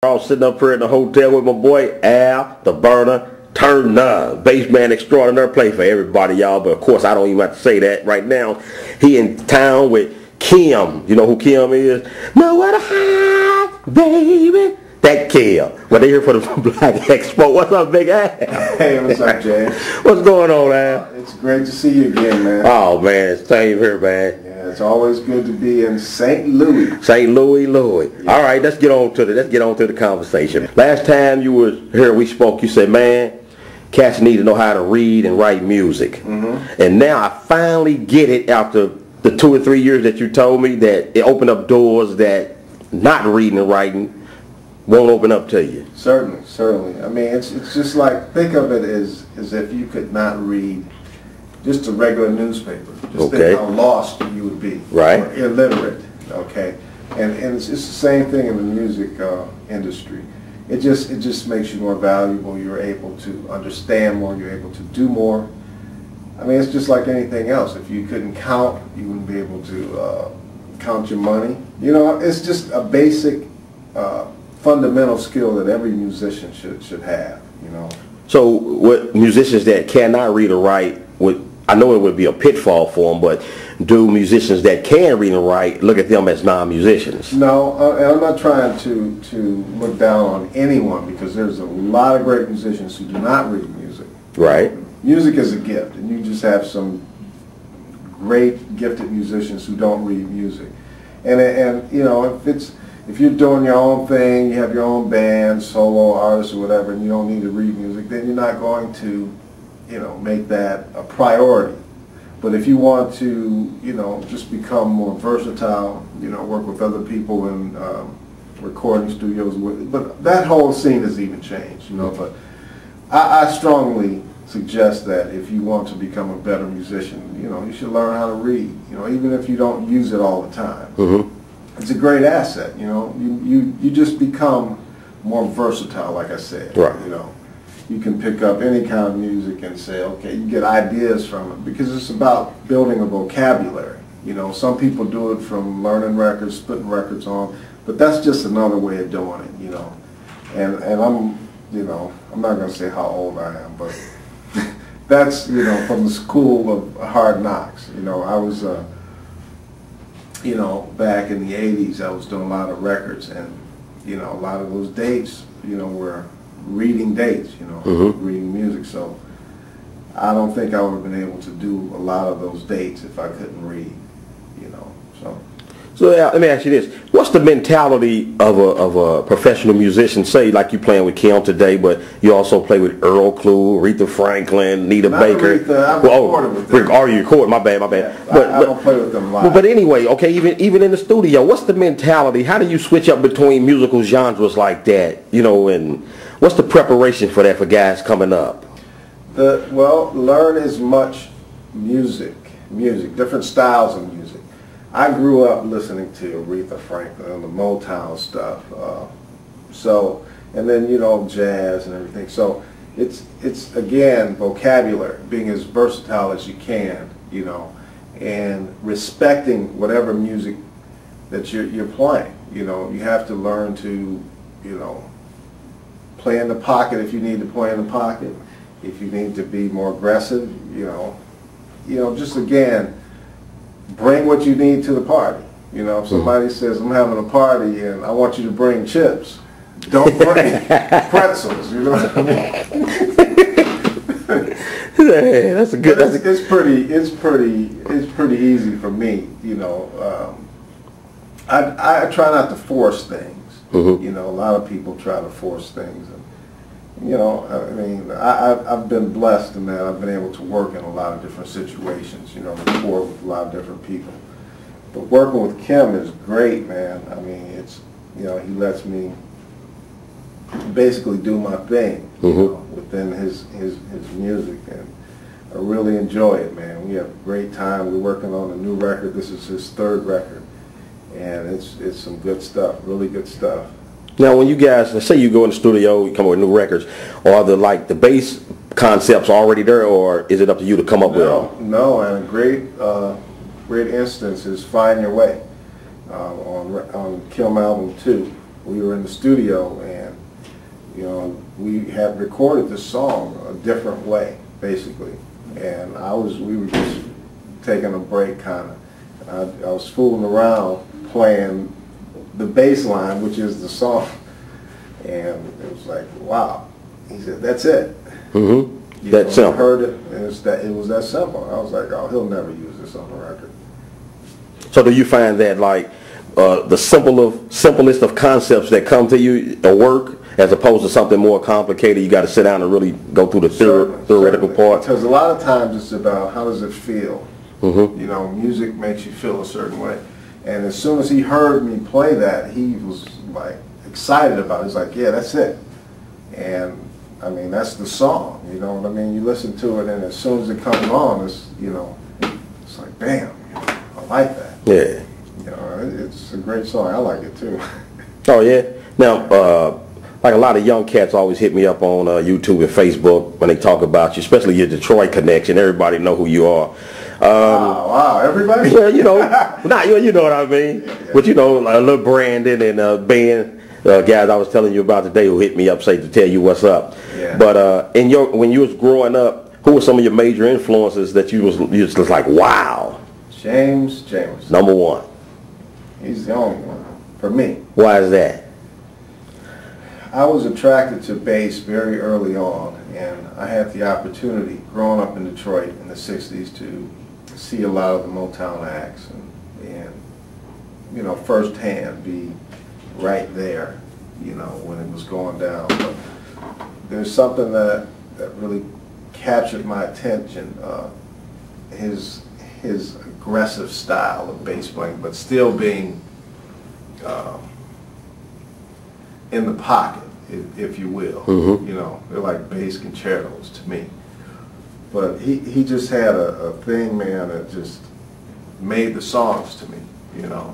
I was sitting up here in the hotel with my boy Al, the burner, turned on. Bassman extraordinaire, play for everybody, y'all. But of course, I don't even have to say that right now. He in town with KEM. You know who KEM is? Nowhere to hide, baby. That KEM. Well, they here for the Black Expo. What's up, Big Al? Hey, what's up, Jay? What's going on, Al? It's great to see you again, man. Oh, man. Same here, man. Yeah, it's always good to be in St. Louis. St. Louis. Yeah. All right, let's get on to the conversation. Last time you were here, we spoke. You said, man, cats need to know how to read and write music. And now I finally get it after the 2 or 3 years that you told me that it opened up doors that not reading and writing won't open up to you. Certainly. I mean, it's just like, think of it as if you could not read just a regular newspaper. Just think how lost you would be. Right. Or illiterate. Okay. And it's the same thing in the music industry. It just makes you more valuable. You're able to understand more. You're able to do more. I mean, it's just like anything else. If you couldn't count, you wouldn't be able to count your money. You know, it's just a basic fundamental skill that every musician should have, you know. So what musicians that cannot read or write, I know it would be a pitfall for them, but do musicians that can read and write look at them as non-musicians? No, and I'm not trying to look down on anyone, because there's a lot of great musicians who do not read music. Right. Music is a gift, and you just have some great gifted musicians who don't read music. And you know, if you're doing your own thing, you have your own band, solo artist or whatever, and you don't need to read music, then you're not going to, you know, make that a priority. But if you want to, you know, just become more versatile, you know, work with other people in recording studios, but that whole scene has even changed, you know. But I strongly suggest that if you want to become a better musician, you know, you should learn how to read, you know, even if you don't use it all the time. It's a great asset, you know. You just become more versatile, like I said. Right. You know, you can pick up any kind of music and say, okay, you get ideas from it, because it's about building a vocabulary. You know, some people do it from learning records, putting records on, but that's just another way of doing it, you know. And I'm, you know, I'm not going to say how old I am, but that's, you know, from the school of hard knocks. You know, I was you know, back in the 80s, I was doing a lot of records, and, you know, a lot of those dates, you know, were reading dates, you know, reading music. So I don't think I would have been able to do a lot of those dates if I couldn't read, you know. So let me ask you this. What's the mentality of a professional musician? Say, like you playing with KEM today, but you also play with Earl Klugh, Aretha Franklin, Anita Baker. I've recorded with them. Oh, you recorded? My bad. Yeah, but I don't play with them live. But anyway, okay, even in the studio, what's the mentality? How do you switch up between musical genres like that? You know, and what's the preparation for that for guys coming up? Well, learn as much music, different styles of music. I grew up listening to Aretha Franklin and the Motown stuff, and then, you know, jazz and everything. So it's again vocabulary, being as versatile as you can, you know, and respecting whatever music that you're playing. You know, you have to learn to, you know, play in the pocket if you need to play in the pocket. If you need to be more aggressive, you know, just again, bring what you need to the party. You know, if somebody says, I'm having a party and I want you to bring chips, don't bring pretzels, you know what I mean? Yeah, that's a good. It's pretty easy for me, you know. I try not to force things. You know, a lot of people try to force things, and, you know, I mean, I've been blessed in that I've been able to work in a lot of different situations, you know, record with a lot of different people. But working with KEM is great, man. I mean, it's, you know, he lets me basically do my thing, you know, within his music, and I really enjoy it, man. We have a great time. We're working on a new record. This is his 3rd record, and it's some good stuff, really good stuff. Now, when you guys, let's say you go in the studio, you come up with new records, are the bass concepts already there, or is it up to you to come up with them? No, and a great instance is Find Your Way on KEM album 2. we were in the studio, and you know, we had recorded the song a different way, basically. And we were just taking a break, kind of. I was fooling around playing the bass line, which is the song, and it was like, wow. He said, "That's it." Mm-hmm. That simple. Heard it, and it was that simple. I was like, "Oh, he'll never use this on the record." So do you find that like the simplest of concepts that come to you work, as opposed to something more complicated? You got to sit down and really go through the theoretical part. Because a lot of times it's about how does it feel. Mm-hmm. You know, music makes you feel a certain way. And as soon as he heard me play that, he was like excited about it. He's like, "Yeah, that's it." And I mean, that's the song. You know what I mean? You listen to it, and as soon as it comes on, it's, you know, it's like, damn, you know, I like that. Yeah. You know, it's a great song. I like it too. Oh yeah. Now, like a lot of young cats always hit me up on YouTube and Facebook when they talk about you, especially your Detroit connection. Everybody know who you are. Wow, everybody? Well, you know, you know what I mean. Yeah. But you know, a little Brandon and Ben, guys I was telling you about today who hit me up, say to tell you what's up. Yeah. But when you was growing up, who were some of your major influences that you was just like, wow? James. Number one. He's the only one for me. Why is that? I was attracted to bass very early on, and I had the opportunity, growing up in Detroit in the 60s, to see a lot of the Motown acts and you know, firsthand be right there, you know, when it was going down. But there's something that really captured my attention, his aggressive style of bass playing, but still being in the pocket, if you will. Mm-hmm. You know, they're like bass concertos to me. But he just had a thing, man, that just made the songs to me, you know.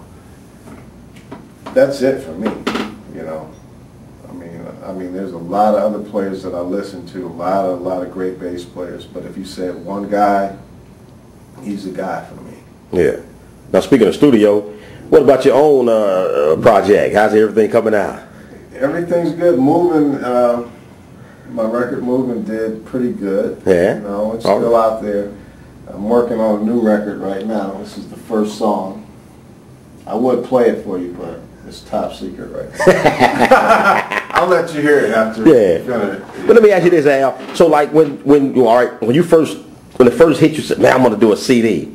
That's it for me, you know. I mean, there's a lot of other players that I listen to, a lot of great bass players, but if you said one guy, he's the guy for me. Yeah. Now, speaking of studio, what about your own project? How's everything coming out? Everything's good. Moving, my record Moving did pretty good. Yeah. You know, it's still out there. I'm working on a new record right now. This is the first song. I would play it for you, but it's top secret right now. I'll let you hear it after. Yeah. But let me ask you this, Al. So, like, when it first hit you, said, "Man, I'm going to do a CD,"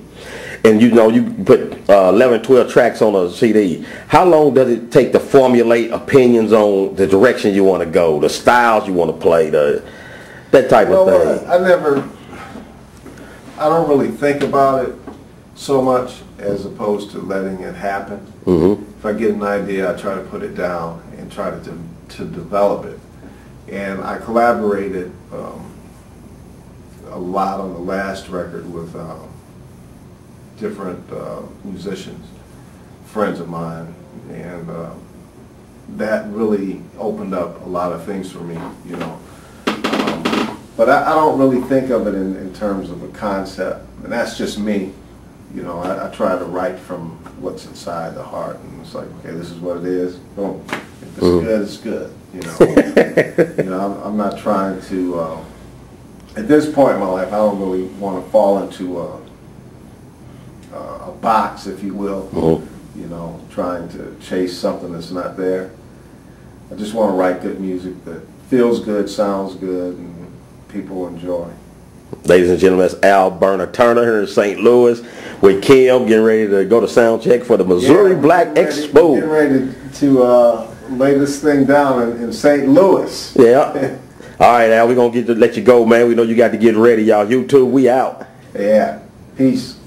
and you know you put 11, 12 tracks on a CD. How long does it take to formulate opinions on the direction you want to go, the styles you want to play, that type of thing? I don't really think about it so much as opposed to letting it happen. Mm-hmm. If I get an idea, I try to put it down and try to develop it. And I collaborated a lot on the last record with different musicians, friends of mine, and that really opened up a lot of things for me, you know. But I don't really think of it in terms of a concept, and that's just me. You know, I try to write from what's inside the heart, and it's like, okay, this is what it is. Boom. If it's good, it's good. You know, you know, I'm not trying to. At this point in my life, I don't really want to fall into a box, if you will. Mm-hmm. You know, trying to chase something that's not there. I just want to write good music that feels good, sounds good, and people enjoy. Ladies and gentlemen, that's Al Burner Turner here in St. Louis with KEM, getting ready to go to sound check for the Missouri Black Expo. Getting ready to lay this thing down in St. Louis. Yeah. All right, Al, we're going to let you go, man. We know you got to get ready, y'all. YouTube, we out. Yeah. Peace.